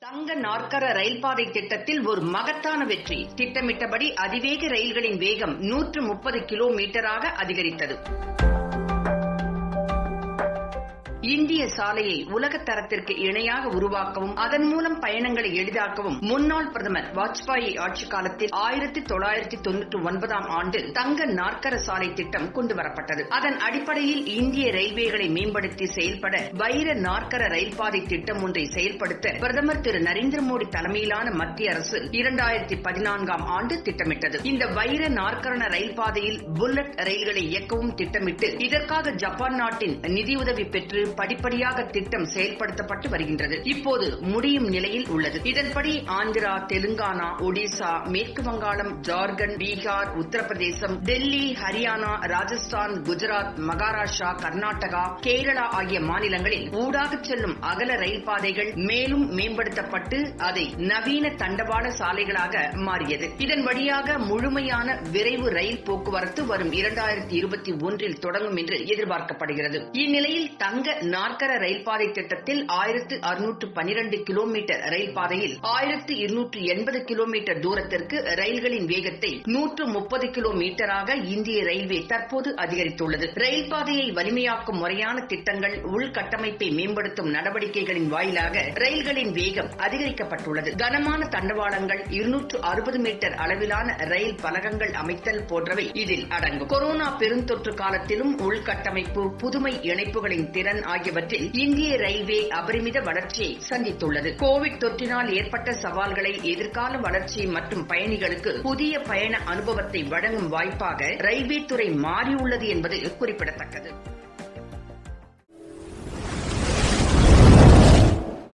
தங்க நாற்கர ரயில் பாதை திட்டத்தில் ஒரு மகத்தான வெற்றி. திட்டமிட்டபடி அதிவேக ரயில்களின் வேகம் 130 கிலோமீட்டராக அதிகரித்தது. இந்திய சாலையை உலக தரத்திற்கு இணையாக உருவாக்கவும் அதன் மூலம் பயணங்களை எளிதாக்கவும் முன்னாள் பிரதமர் வாஜ்பாய் ஆட்சி காலத்தில் 1999ஆம் ஆண்டு தங்க நாற்கர சாலை திட்டம் கொண்டுவரப்பட்டது. அதன் அடிப்படையில் இந்திய ரயில்வேகளை மேம்படுத்தி செயல்பட வைர நாற்கர ரயில் பாதை திட்டம் ஒன்றை செயல்படுத்த பிரதமர் திரு நரேந்திர மோடி தலைமையிலான மத்திய அரசு 2014ஆம் ஆண்டு திட்டமிட்டது. இந்த வைர நாற்கர ரயில் பாதையில் புல்லட் ரயில்களை இயக்கவும் திட்டமிட்டு இதற்காக ஜப்பான் நாட்டின் நிதியுதவி பெற்று படிப்படியாக திட்டம் செயல்படுத்தப்பட்டு வருகின்றது. இப்போது முடியும் நிலையில் உள்ளது. இதன்படி ஆந்திரா, தெலுங்கானா, ஒடிசா, மேற்கு வங்காளம், ஜார்க்கண்ட், பீகார், உத்தரப்பிரதேசம், டெல்லி, ஹரியானா, ராஜஸ்தான், குஜராத், மகாராஷ்டிரா, கர்நாடகா, கேரளா ஆகிய மாநிலங்களில் ஊடாக செல்லும் அகல ரயில் பாதைகள் மேலும் மேம்படுத்தப்பட்டு அதை நவீன தண்டவாள சாலைகளாக மாறியது. இதன் வழியாக முழுமையான விரைவு ரயில் போக்குவரத்து வரும் 2021இல் தொடங்கும் என்று எதிர்பார்க்கப்படுகிறது. இந்நிலையில் தங்க நாற்கர ரயில் பாதை திட்டத்தில் 1612 கிலோமீட்டர் ரயில் பாதையில் 1280 கிலோமீட்டர் தூரத்திற்கு ரயில்களின் வேகத்தை 130 கிலோமீட்டராக இந்திய ரயில்வே தற்போது அதிகரித்துள்ளது. ரயில் பாதையை வலிமையாக்கும் முறையான திட்டங்கள், உள்கட்டமைப்பை மேம்படுத்தும் நடவடிக்கைகளின் வாயிலாக ரயில்களின் வேகம் அதிகரிக்கப்பட்டுள்ளது. கனமான தண்டவாளங்கள், 260 மீட்டர் அளவிலான ரயில் பலகங்கள் அமைத்தல் போன்றவை இதில் அடங்கும். கொரோனா பெருந்தொற்று காலத்திலும் உள்கட்டமைப்பு, புதுமை இணைப்புகளின் திறன் ஆகியவற்றில் இந்திய ரயில்வே அபரிமித வளர்ச்சியை சந்தித்துள்ளது. கோவிட் தொற்றினால் ஏற்பட்ட சவால்களை, எதிர்கால வளர்ச்சி மற்றும் பயணிகளுக்கு புதிய பயண அனுபவத்தை வழங்கும் வாய்ப்பாக ரயில்வே துறை மாறியுள்ளது என்பது குறிப்பிடத்தக்கது.